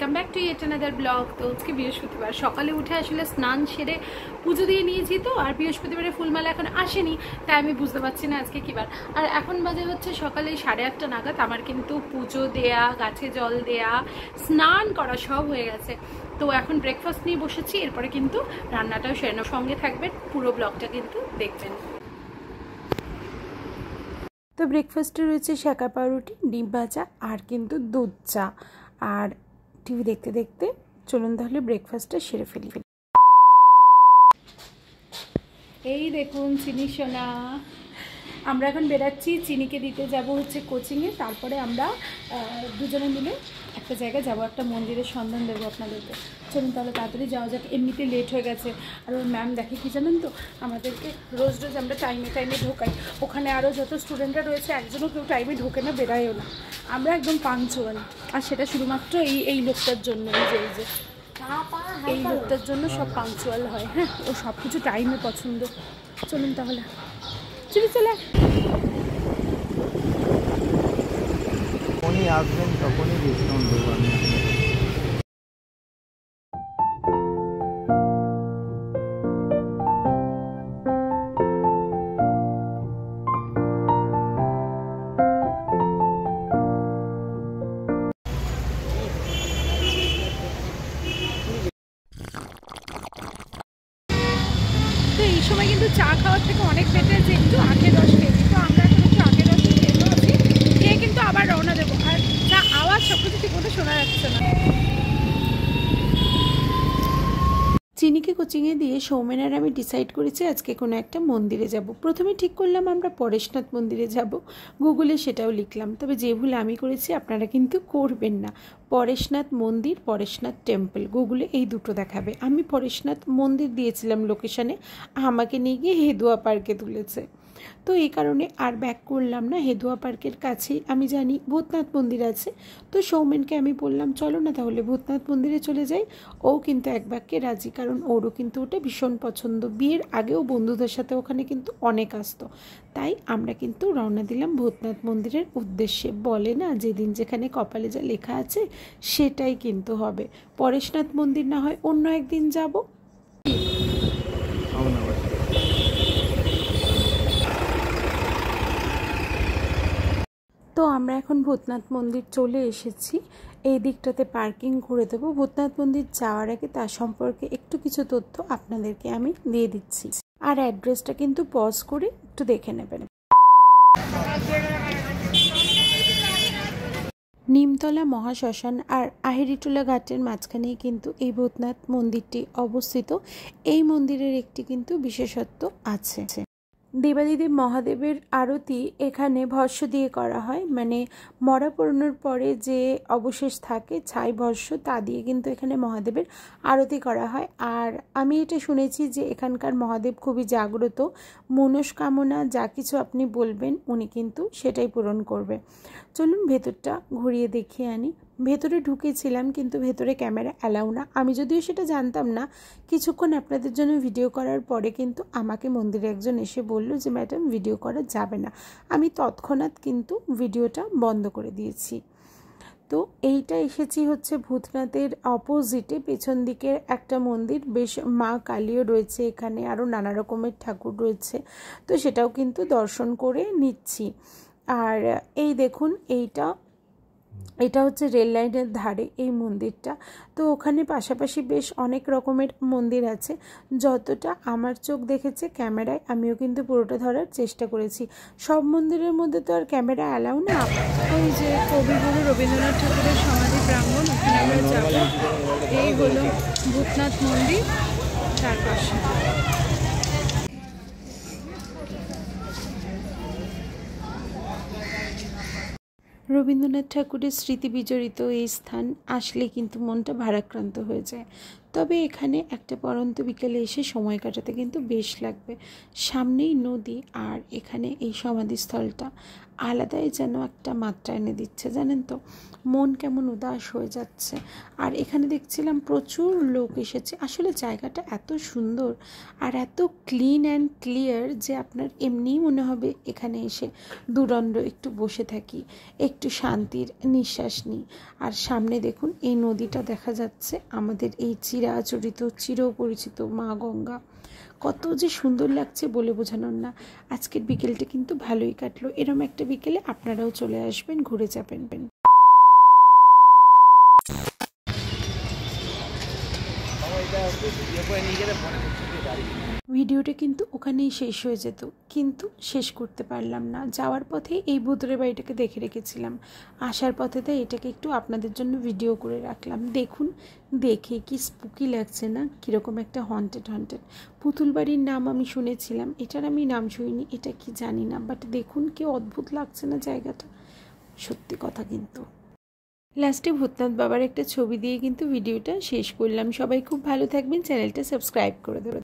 Welcome back to yet another blog. তো আজকে বৃহস্পতিবার সকালে উঠে আসলে স্নান সেরে পুজো দিয়ে নিয়েছি। তো আর বৃহস্পতিবারে ফুলমালা এখন আসেনি, তাই আমি বুঝতে পারছি না আজকে কী বার। আর এখন বাজে হচ্ছে সকালে 8:30 নাগাদ। আমার কিন্তু পুজো দেয়া, গাছে জল দেয়া, স্নান করা সব হয়ে গেছে। তো এখন ব্রেকফাস্ট নিয়ে বসেছি, এরপরে কিন্তু রান্নাটাও সেরে নেব। সঙ্গে থাকবেন, পুরো ব্লগটা কিন্তু দেখবেন। তো ব্রেকফাস্টে রয়েছে শাঁকা পাউরুটি, ডিম ভাজা আর কিন্তু দুধ চা। আর টিভি দেখতে দেখতে চলুন তাহলে ব্রেকফাস্টটা সেরে ফেলি। এই দেখুন চিনি সোনা, আমরা এখন বেরাচ্ছি। চিনিকে দিতে যাব হচ্ছে কোচিংয়ে, তারপরে আমরা দুজনে মিলে একটা জায়গায় যাবো, একটা মন্দিরের সন্ধান দেবো আপনাদেরকে। চলুন তাহলে তাড়াতাড়ি যাওয়া যাক, এমনিতে লেট হয়ে গেছে। আর ওর ম্যাম দেখে কি জানেন তো, আমাদেরকে রোজ রোজ আমরা টাইমে ঢোকাই, ওখানে আরও যত স্টুডেন্টরা রয়েছে একজনও কেউ টাইমে ঢোকে না, বেরায়ও না। আমরা একদম পাঞ্চুয়াল, আর সেটা শুধুমাত্র এই লোকটার জন্য। এই লোকটার জন্য সব পাঞ্চুয়াল হয়। হ্যাঁ, ও সব কিছু টাইমে পছন্দ। চলুন তাহলে চলে যখনই আসবেন তখনই ডিসকাউন্ট দেবো আমি। তো এই সময় কিন্তু চা খাওয়ার থেকে অনেক বেটার যে একটু আখের রস খেয়ে। তো আমরা এখন একটু আখের রস খেয়ে আছি, খেয়ে কিন্তু আবার রওনা দেবো। আর যা আওয়াজ সব কিছু ঠিক মতো শোনা যাচ্ছে না। চিনিকে কোচিংয়ে দিয়ে সৌমেন আর আমি ডিসাইড করেছি আজকে কোনো একটা মন্দিরে যাব। প্রথমে ঠিক করলাম আমরা পরেশনাথ মন্দিরে যাব, গুগলে সেটাও লিখলাম। তবে যে ভুল আমি করেছি আপনারা কিন্তু করবেন না। পরেশনাথ মন্দির, পরেশনাথ টেম্পল, গুগলে এই দুটো দেখাবে। আমি পরেশনাথ মন্দির দিয়েছিলাম লোকেশানে, আমাকে নিয়ে গিয়ে হেদুয়া পার্কে তুলেছে। তো এই কারণে আর ব্যাক করলাম না। হেদুয়া পার্কের কাছেই আমি জানি ভূতনাথ মন্দির আছে। তো সৌমেনকে আমি বললাম চলো না তাহলে ভূতনাথ মন্দিরে চলে যাই। ও কিন্তু এক বাক্যে রাজি, কারণ ওরও কিন্তু ওটা ভীষণ পছন্দ। বিয়ের আগেও বন্ধুদের সাথে ওখানে কিন্তু অনেক আসতো। তাই আমরা কিন্তু রওনা দিলাম ভূতনাথ মন্দিরের উদ্দেশ্যে। বলে না, যেদিন যেখানে কপালে যা লেখা আছে সেটাই কিন্তু হবে। পরেশনাথ মন্দির না হয় অন্য একদিন যাব। তো আমরা এখন ভূতনাথ মন্দির চলে এসেছি। এই দিকটাতে পার্কিং করে দেবো। ভূতনাথ মন্দির যাওয়ার আগে তার সম্পর্কে একটু কিছু তথ্য আপনাদেরকে আমি দিয়ে দিচ্ছি, আর অ্যাড্রেসটা কিন্তু পজ করে একটু দেখে নেবেন। নিমতলা মহাশ্মশান আর আহিরিটোলা ঘাটের মাঝখানেই কিন্তু এই ভূতনাথ মন্দিরটি অবস্থিত। এই মন্দিরের একটি কিন্তু বিশেষত্ব আছে। দেবাদিদেব মহাদেবের আরতি এখানে ভস্য দিয়ে করা হয়, মানে মরা পোড়ানোর পরে যে অবশেষ থাকে ছাই ভস্য, তা দিয়ে কিন্তু এখানে মহাদেবের আরতি করা হয়। আর আমি এটা শুনেছি যে এখানকার মহাদেব খুবই জাগ্রত, মনস্কামনা যা কিছু আপনি বলবেন উনি কিন্তু সেটাই পূরণ করবে। চলুন ভেতরটা ঘুরিয়ে দেখিয়ে আনি। ভেতরে ঢুকেছিলাম কিন্তু ভেতরে ক্যামেরা অ্যালাউ না। আমি যদিও সেটা জানতাম না, কিছুক্ষণ আপনাদের জন্য ভিডিও করার পরে কিন্তু আমাকে মন্দিরে একজন এসে বলল যে ম্যাডাম ভিডিও করা যাবে না। আমি তৎক্ষণাৎ কিন্তু ভিডিওটা বন্ধ করে দিয়েছি। তো এইটা এসেছি হচ্ছে ভূতনাথের অপোজিটে, পেছন দিকের একটা মন্দির। বেশ মা কালীও রয়েছে এখানে, আরও নানা রকমের ঠাকুর রয়েছে। তো সেটাও কিন্তু দর্শন করে নিচ্ছি। আর এই দেখুন, এটা হচ্ছে রেল লাইনের ধারে এই মন্দিরটা। তো ওখানে পাশাপাশি বেশ অনেক রকমের মন্দির আছে। যতটা আমার চোখ দেখেছে ক্যামেরায়, আমিও কিন্তু পুরোটা ধরার চেষ্টা করেছি। সব মন্দিরের মধ্যে তো আর ক্যামেরা অ্যালাউ না। ওই যে কবিগুরু রবীন্দ্রনাথ ঠাকুরের সমাধি প্রাঙ্গণ, ওখানে আমরা যাব। এই হলো ভূতনাথ মন্দির চারপাশে। রবীন্দ্রনাথ ঠাকুরের স্মৃতি বিজড়িত এই স্থান আসলে কিন্তু মনটা ভারাক্রান্ত হয়ে যায়। তবে এখানে একটা পড়ন্ত বিকেলে এসে সময় কাটাতে কিন্তু বেশ লাগবে। সামনেই নদী, আর এখানে এই সমাধিস্থলটা আলাদাই যেন একটা মাত্রা এনে দিচ্ছে, জানেন তো, মন কেমন উদাস হয়ে যাচ্ছে। আর এখানে দেখছিলাম প্রচুর লোক এসেছে। আসলে জায়গাটা এত সুন্দর আর এত ক্লিন অ্যান্ড ক্লিয়ার যে আপনার এমনিই মনে হবে এখানে এসে দুদণ্ড একটু বসে থাকি, একটু শান্তির নিঃশ্বাস নিই। আর সামনে দেখুন এই নদীটা দেখা যাচ্ছে, আমাদের এই চিরাচরিত চিরপরিচিত মা গঙ্গা। কত যে সুন্দর লাগছে বলে বোঝানোর না। আজকের বিকেলটা কিন্তু ভালোই কাটলো। এরম একটা বিকেলে আপনারাও চলে আসবেন, ঘুরে যাবেন। ভিডিওটা কিন্তু ওখানেই শেষ হয়ে যেত, কিন্তু শেষ করতে পারলাম না। যাওয়ার পথে এই ভূতুড়ে বাড়িটাকে দেখে রেখেছিলাম, আসার পথে তাই এটাকে একটু আপনাদের জন্য ভিডিও করে রাখলাম। দেখুন, দেখে কি স্পুকি লাগছে না, কীরকম একটা হন্টেড। পুতুল বাড়ির নাম আমি শুনেছিলাম, এটার আমি নাম শুনিনি, এটা কি জানি না, বাট দেখুন কি অদ্ভুত লাগছে না জায়গাটা, সত্যি কথা। কিন্তু লাস্টে ভূতনাথ বাবার একটা ছবি দিয়ে কিন্তু ভিডিওটা শেষ করলাম। সবাই খুব ভালো থাকবেন, চ্যানেলটা সাবস্ক্রাইব করে দেবেন।